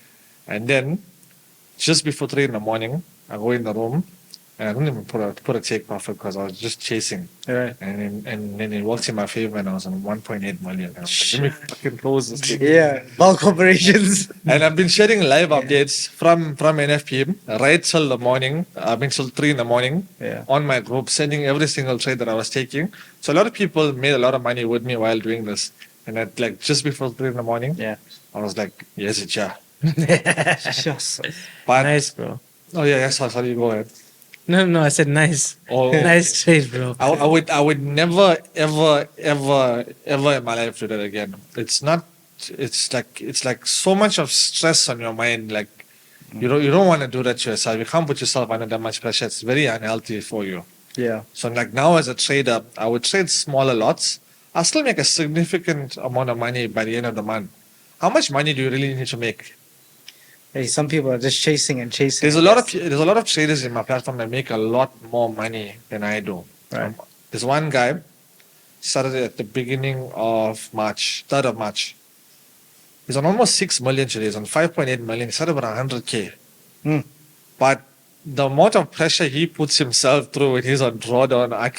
And then just before 3 in the morning, I go in the room and I don't even put a take profit because I was just chasing. Right. And then it worked in my favor and I was on 1.8 million. And I was like, let me fucking close this thing. Yeah. Bulk operations. And I've been sharing live updates from NFP right till the morning. I've been till 3 in the morning on my group, sending every single trade that I was taking. So a lot of people made a lot of money with me while doing this. And at like just before 3 in the morning, I was like, yes, it's yeah. But Nice, bro. oh yeah, sorry, go ahead. No, I said nice. Oh, Nice trade, bro. I would never ever in my life do that again. It's like so much of stress on your mind. Like you don't want to do that to yourself. You can't put yourself under that much pressure. It's very unhealthy for you. Yeah. So like now as a trader, I would trade smaller lots. I'll still make a significant amount of money by the end of the month. How much money do you really need to make? Hey, some people are just chasing and chasing. There's a lot of traders in my platform that make a lot more money than I do. Right. There's one guy started at the beginning of March, 3rd of March. He's on almost 6 million today. He's on 5.8 million. He started with 100K. But the amount of pressure he puts himself through when he's on drawdown, I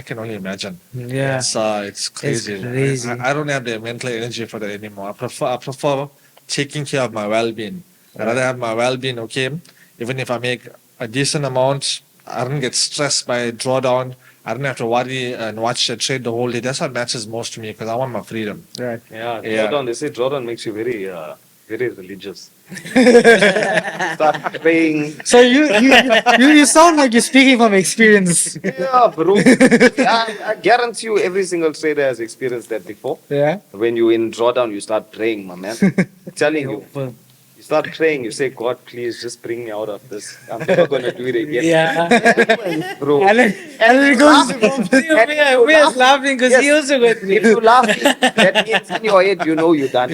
can only imagine. Yeah. It's crazy. It's crazy. I don't have the mental energy for that anymore. I prefer taking care of my well-being. I'd rather have my well-being okay. Even if I make a decent amount, I don't get stressed by drawdown. I don't have to worry and watch the trade the whole day. That's what matters most to me because I want my freedom. Right. Yeah, Yeah. drawdown. They say drawdown makes you very religious. Start praying. So you sound like you're speaking from experience. Yeah, bro. I guarantee you, every single trader has experienced that before. Yeah. When you're in drawdown, you start praying, my man. I'm telling you. You start praying, you say, God, please just bring me out of this. I'm never going to do it again. Yeah. Bro. And then it goes. We are laughing because he also got me. If you laugh, that means in your head, you know you're done.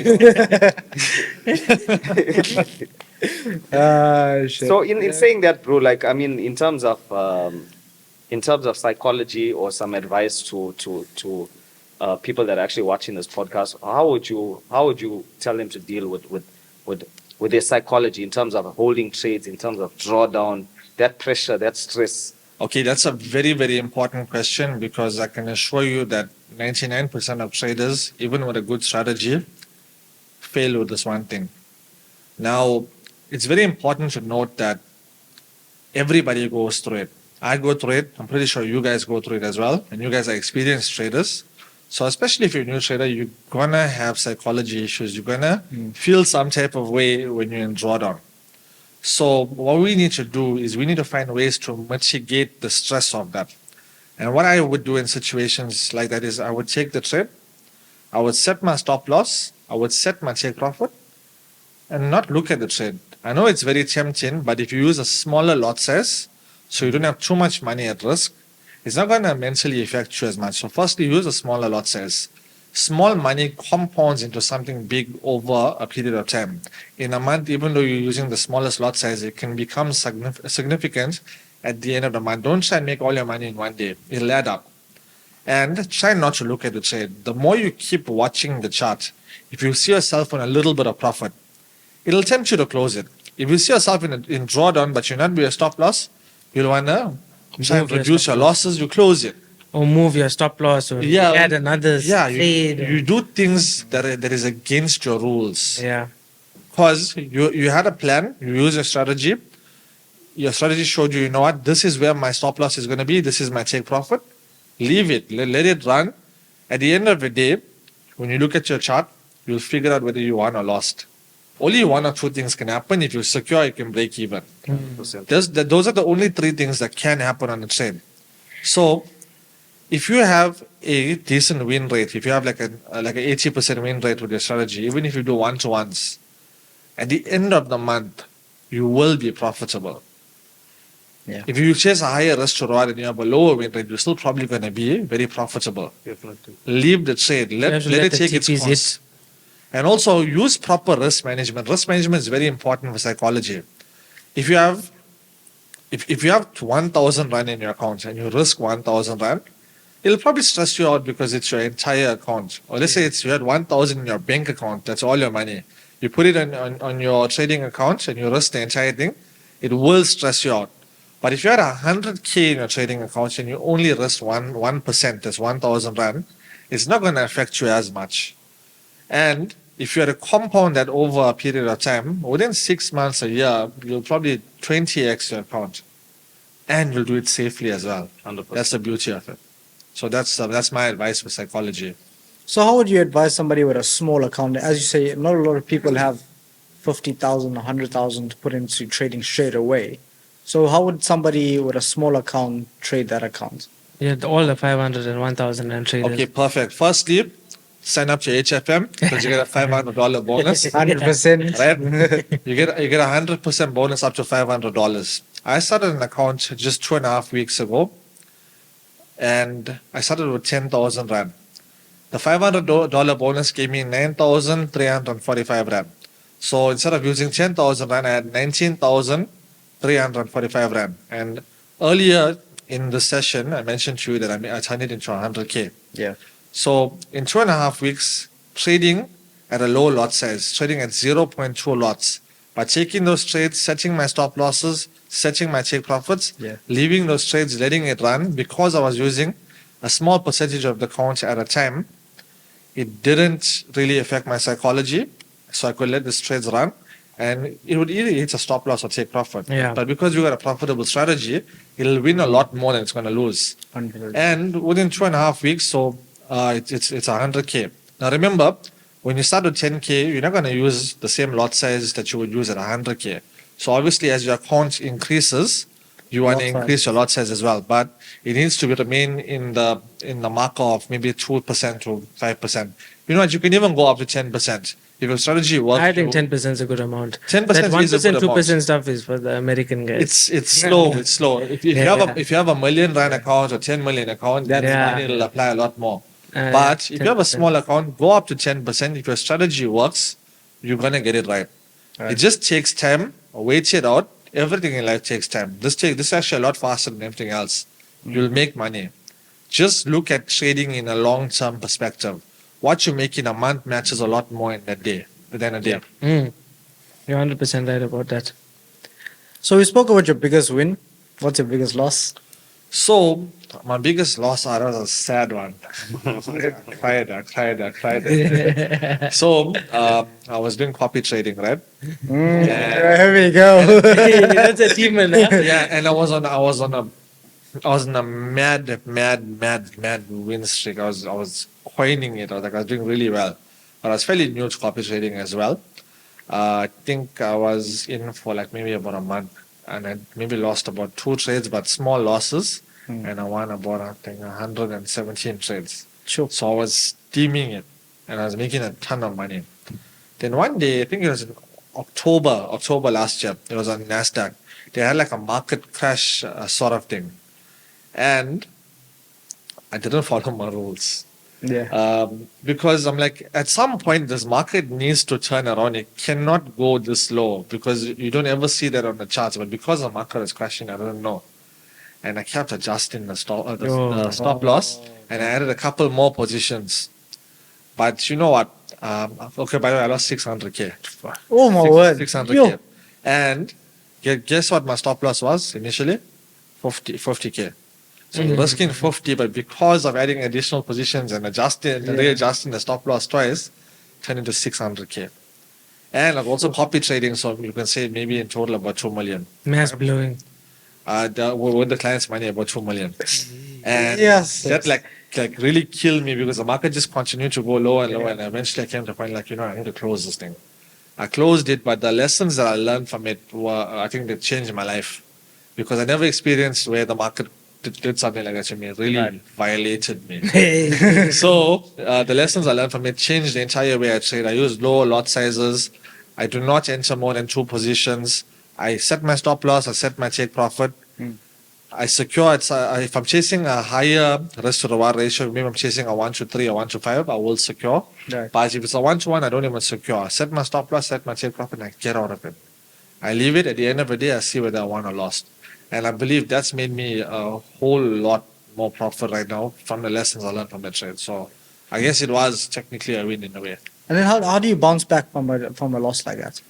Shit. So in saying that, bro, like, I mean, in terms of psychology or some advice to people that are actually watching this podcast, how would you tell them to deal with their psychology in terms of holding trades, in terms of drawdown, that pressure, that stress? Okay, that's a very, very important question because I can assure you that 99% of traders, even with a good strategy, fail with this one thing. Now, it's very important to note that everybody goes through it. I go through it. I'm pretty sure you guys go through it as well. And you guys are experienced traders. So especially if you're a new trader, you're gonna have psychology issues. You're gonna feel some type of way when you're in drawdown. So what we need to do is we need to find ways to mitigate the stress of that. And what I would do in situations like that is I would take the trade, I would set my stop loss, I would set my take profit, and not look at the trade. I know it's very tempting, but if you use a smaller lot size, so you don't have too much money at risk, it's not going to mentally affect you as much. So firstly, use a smaller lot size. Small money compounds into something big over a period of time. In a month, even though you're using the smallest lot size, it can become significant at the end of the month. Don't try and make all your money in one day. It'll add up. And try not to look at the trade. The more you keep watching the chart, if you see yourself on a little bit of profit, it'll tempt you to close it. If you see yourself in drawdown, but you're not with a stop loss, you'll want to try and reduce your losses, you close it. Or move your stop loss or Yeah, add another trade. you do things that is against your rules. Yeah. Because you had a plan, you used a strategy. Your strategy showed you, you know what, this is where my stop loss is going to be, this is my take profit. Leave it, let it run. At the end of the day, when you look at your chart, you'll figure out whether you won or lost. Only one or two things can happen. If you secure, you can break even. Those are the only three things that can happen on a trade. So, if you have a decent win rate, if you have like an 80% win rate with your strategy, even if you do one-to-ones, at the end of the month, you will be profitable. Yeah. If you chase a higher risk to reward and you have a lower win rate, you're still probably going to be very profitable. Definitely. Leave the trade. Let it the take its TPs course. hit. And also use proper risk management. Risk management is very important for psychology. If you have 1,000 rand in your account and you risk 1,000 rand, it'll probably stress you out because it's your entire account. Or let's say you had 1,000 in your bank account, that's all your money. You put it on your trading account and you risk the entire thing, it will stress you out. But if you had 100K in your trading account and you only risk 1%, that's 1,000 rand, it's not going to affect you as much. And if you had to compound that over a period of time, within 6 months, a year, you'll probably 20x your account. And you'll do it safely as well. 100%. That's the beauty of it. So that's my advice for psychology. So how would you advise somebody with a small account? As you say, not a lot of people have 50,000, 100,000 to put into trading straight away. So how would somebody with a small account trade that account? Yeah, all the 500 and 1,000 and traders. Okay, perfect. Firstly, sign up to HFM because you get a $500 bonus. 100%. Right? You get a 100% bonus up to $500. I started an account just 2.5 weeks ago, and I started with 10,000 rand. The $500 bonus gave me 9,345 rand. So instead of using 10,000 rand, I had 19,345 rand. And earlier in the session, I mentioned to you that I turned it into 100K. Yeah. So in 2.5 weeks, trading at a low lot size, trading at 0.2 lots, by taking those trades, setting my stop losses, setting my take profits, leaving those trades, letting it run, because I was using a small percentage of the account at a time, it didn't really affect my psychology. So I could let these trades run, and it would either hit a stop loss or take profit. Yeah. But because you got a profitable strategy, it'll win a lot more than it's going to lose. 100%. And within 2.5 weeks, so it's 100K. Now remember, when you start with 10K, you're not going to use the same lot size that you would use at 100K. So obviously, as your account increases, you want to increase your lot size as well. But it needs to remain in the marker of maybe 2% to 5%. You know what? You can even go up to 10%. If your strategy works, I think 10% is a good amount. 10% That is a 1%, good 2% amount. stuff is for the American guys. It's slow. It's slow. If you have a $1 million rand account or 10 million account, then it'll apply a lot more. But if you have a 10%. small account, go up to 10%. If your strategy works, you're gonna get it right. It just takes time. Wait it out. Everything in life takes time. This is actually a lot faster than everything else. You'll make money. Just look at trading in a long-term perspective. What you make in a month matches a lot more in a day than a day. You're 100% right about that. So we spoke about your biggest win. What's your biggest loss? So my biggest loss, that was a sad one. I cried. So I was doing copy trading, right? Here we go. That's a demon, huh? Yeah, and I was on I was in a mad win streak. I was coining it. I was doing really well. But I was fairly new to copy trading as well. I think I was in for like maybe about a month, and I maybe lost about 2 trades, but small losses. And I won about, I think, 117 trades. Sure. So I was steaming it, and I was making a ton of money. Then one day, I think it was in October last year, it was on NASDAQ. They had like a market crash sort of thing. And I didn't follow my rules. Yeah. Because I'm like, at some point, this market needs to turn around. It cannot go this low because you don't ever see that on the charts. But because the market is crashing, I don't know. And I kept adjusting the stop loss, and I added a couple more positions. But you know what? Okay, by the way, I lost 600K. Oh my word. 600K. Yo. And guess what my stop loss was initially? 50K. So risking 50, but because of adding additional positions and readjusting the stop loss twice, turned into 600K. And I've also copy trading, so you can say maybe in total about 2 million. Mass blowing. With the client's money, about 2 million. And Yes. that like really killed me because the market just continued to go lower and lower, and eventually I came to the point like, I need to close this thing. I closed it, but the lessons that I learned from it were, I think they changed my life because I never experienced where the market did something like that to me. It really violated me. So the lessons I learned from it changed the entire way I trade. I use lower lot sizes. I do not enter more than 2 positions. I set my stop loss. I set my take profit. I secure it. If I'm chasing a higher risk to reward ratio, maybe I'm chasing a 1-3 or 1-5, I will secure. Right. But if it's a 1-1, I don't even secure. I set my stop loss, set my take profit, and I get out of it. I leave it. At the end of the day, I see whether I won or lost. And I believe that's made me a whole lot more profit right now from the lessons I learned from the trade. So I guess it was technically a win in a way. And then how do you bounce back from a loss like that?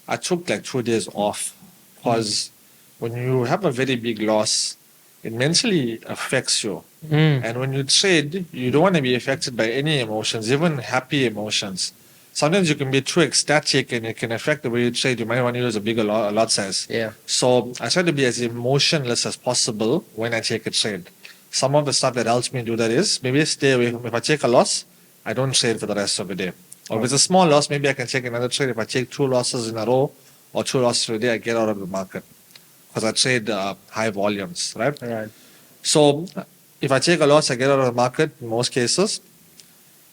I took like 2 days off because when you have a very big loss, it mentally affects you. And when you trade, you don't want to be affected by any emotions, even happy emotions. Sometimes you can be too ecstatic and it can affect the way you trade. You might want to use a bigger lot size. Yeah. So I try to be as emotionless as possible when I take a trade. Some of the stuff that helps me do that is maybe stay away from, if I take a loss, I don't trade for the rest of the day. Or if it's a small loss, maybe I can take another trade. If I take 2 losses in a row or 2 losses a day, I get out of the market because I trade high volumes, right? Right. So if I take a loss, I get out of the market in most cases.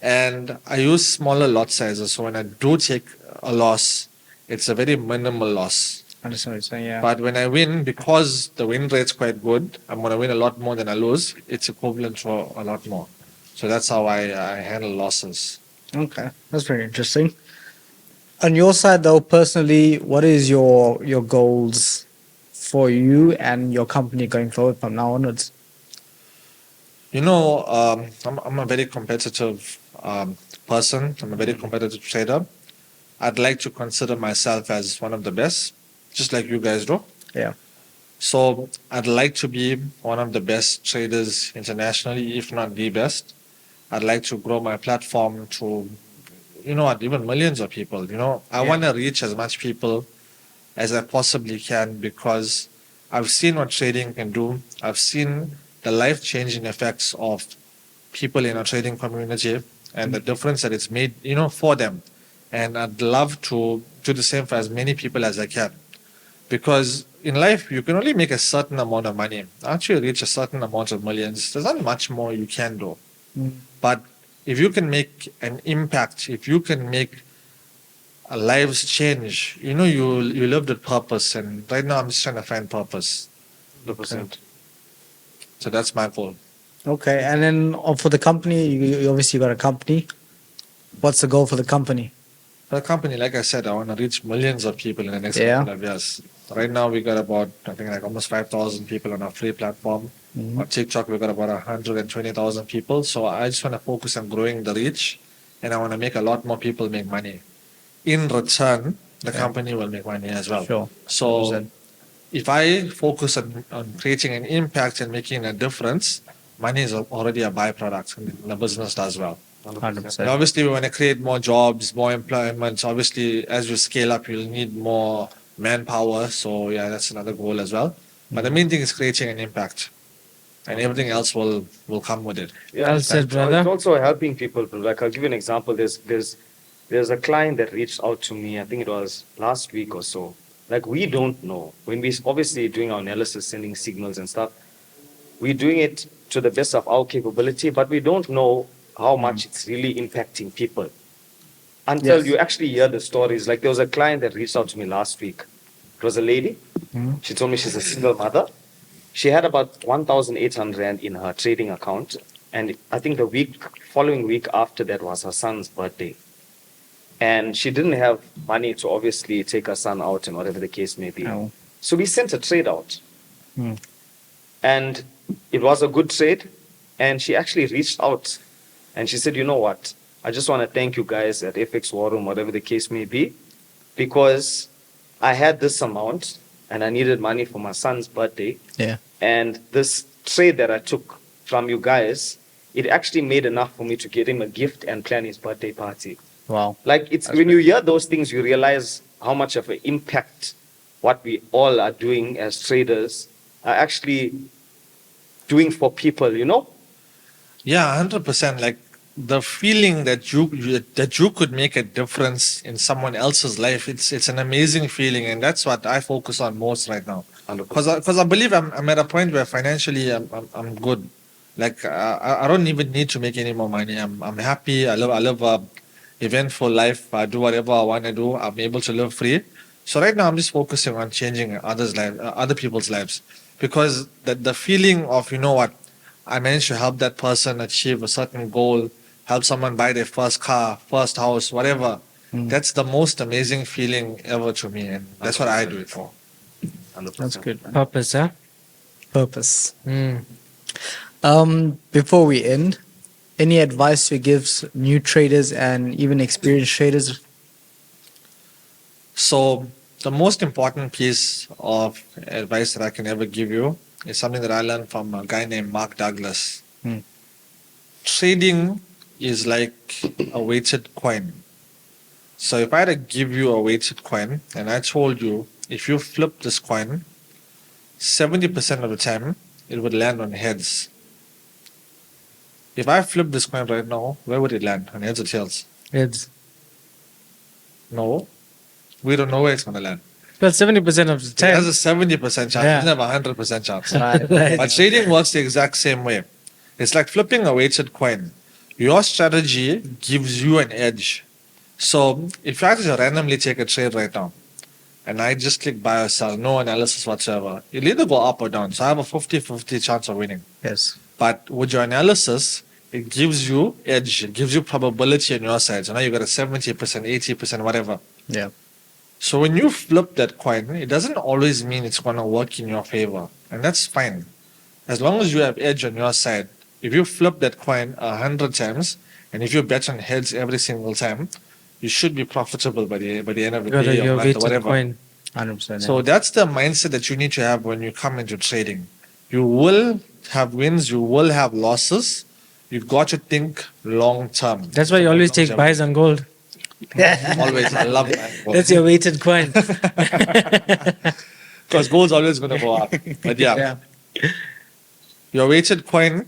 And I use smaller lot sizes. So when I do take a loss, it's a very minimal loss. Understand what you're saying, yeah. But when I win, because the win rate's quite good, I'm going to win a lot more than I lose. It's equivalent to a lot more. So that's how I handle losses. Okay, that's very interesting. On your side, though, personally, what is your goals for you and your company going forward from now onwards? I'm a very competitive person. I'm a very competitive trader. I'd like to consider myself as one of the best, just like you guys do. Yeah. So I'd like to be one of the best traders internationally, if not the best. I'd like to grow my platform to, even millions of people. I want to reach as much people as I possibly can because I've seen what trading can do. I've seen the life-changing effects of people in our trading community and the difference that it's made, for them. And I'd love to do the same for as many people as I can. Because in life, you can only make a certain amount of money. After you reach a certain amount of millions, there's not much more you can do. But if you can make an impact, if you can make lives change, you lived with purpose. And right now, I'm just trying to find purpose. 100%. So that's my goal. Okay, and then for the company, you obviously got a company. What's the goal for the company? For the company, like I said, I want to reach millions of people in the next couple of years. Right now, we got about, I think, like almost 5,000 people on our free platform. On TikTok, we got about 120,000 people. So I just want to focus on growing the reach, and I want to make a lot more people make money. In return, the company will make money as well. Sure. So if I focus on creating an impact and making a difference, money is already a byproduct, and the business does well. 100%. And obviously, we want to create more jobs, more employment. Obviously, as you scale up, you'll need more manpower. So, yeah, that's another goal as well. But the main thing is creating an impact. and everything else will come with it. Well said, brother. It's also helping people. Like, I'll give you an example. There's a client that reached out to me. I think it was last week or so. Like, we don't know when we obviously doing our analysis, sending signals and stuff. We're doing it to the best of our capability, but we don't know how much it's really impacting people until Yes. you actually hear the stories. Like, there was a client that reached out to me last week. It was a lady. She told me she's a single mother. She had about 1,800 Rand in her trading account. And I think the following week after that was her son's birthday. And she didn't have money to obviously take her son out and whatever the case may be. Oh. So we sent a trade out. Hmm. And it was a good trade. And she actually reached out and she said, you know what? I just want to thank you guys at FX WarRoom, whatever the case may be, because I had this amount and I needed money for my son's birthday. Yeah. And this trade that I took from you guys, it actually made enough for me to get him a gift and plan his birthday party. Wow. Like, it's when you hear those things, you realize how much of an impact what we all are doing as traders are actually doing for people, you know? Yeah, 100%. Like the feeling that you could make a difference in someone else's life, it's an amazing feeling, and that's what I focus on most right now. 100%. Because I believe I'm at a point where financially I'm good. Like I don't even need to make any more money. I'm happy. I live a eventful life. I do whatever I want to do. I'm able to live free. So right now I'm just focusing on changing other people's lives, because the feeling of, you know what, I managed to help that person achieve a certain goal, help someone buy their first car, first house, whatever. That's the most amazing feeling ever to me, and that's what I do it for. 100%. That's good. Man. Purpose, huh? Purpose. Mm. Before we end, any advice you give new traders and even experienced traders? So the most important piece of advice that I can ever give you is something that I learned from a guy named Mark Douglas. Trading is like a weighted coin. So if I had to give you a weighted coin and I told you, if you flip this coin, 70% of the time it would land on heads. If I flip this coin right now, where would it land? On heads or tails? It's No. We don't know where it's going to land. well, 70% of the It time. has a 70% chance. Yeah. It doesn't have a 100% chance. Right. But trading works the exact same way. It's like flipping a weighted coin. Your strategy gives you an edge. So if I just randomly take a trade right now, and I just click buy or sell, no analysis whatsoever, it'll either go up or down. So I have a 50-50 chance of winning. Yes. But with your analysis, it gives you edge. It gives you probability on your side. So now you got a 70%, 80%, whatever. Yeah. So when you flip that coin, it doesn't always mean it's going to work in your favor. And that's fine. As long as you have edge on your side, if you flip that coin 100 times, and if you bet on heads every single time, you should be profitable by the end of the Got day your or month or weighted whatever. coin. 100%. So that's the mindset that you need to have when you come into trading. You will have wins, you will have losses. You've got to think long term. That's why you always take buys on gold. Always, I love that. That's your weighted coin. Because gold's always going to go up. But yeah, your weighted coin,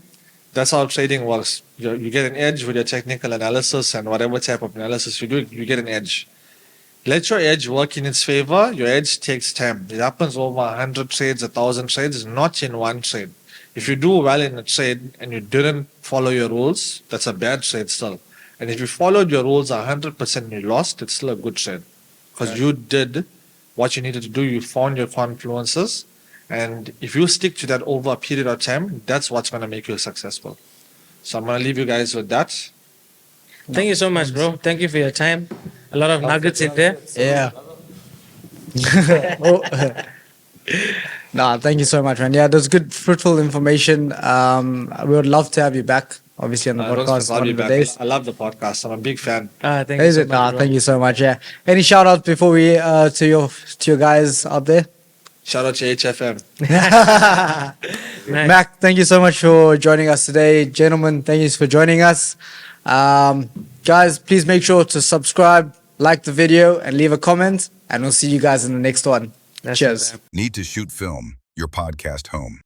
that's how trading works. You get an edge with your technical analysis and whatever type of analysis you do, you get an edge. Let your edge work in its favor. Your edge takes time. It happens over 100 trades, 1,000 trades, not in one trade. If you do well in a trade and you didn't follow your rules, that's a bad trade still. And if you followed your rules 100% and you lost, it's still a good trade. Because you did what you needed to do. You found your confluences. And if you stick to that over a period of time, that's what's going to make you successful. So I'm going to leave you guys with that. Thank you so much, bro. Thank you for your time. A lot of nuggets in there. Yeah. Nah, thank you so much, man. Yeah, that's good, fruitful information. We would love to have you back, obviously, on the podcast one of the days. I love the podcast. I'm a big fan. Thank you Is so it? much, Nah, bro. thank you so much. Yeah. Any shout outs before we to your guys out there? Shout out to HFM. Nice. Mac, thank you so much for joining us today. Gentlemen, thank you for joining us. Guys, please make sure to subscribe, like the video, and leave a comment. And we'll see you guys in the next one. That's Cheers. it. Need to shoot film, your podcast home.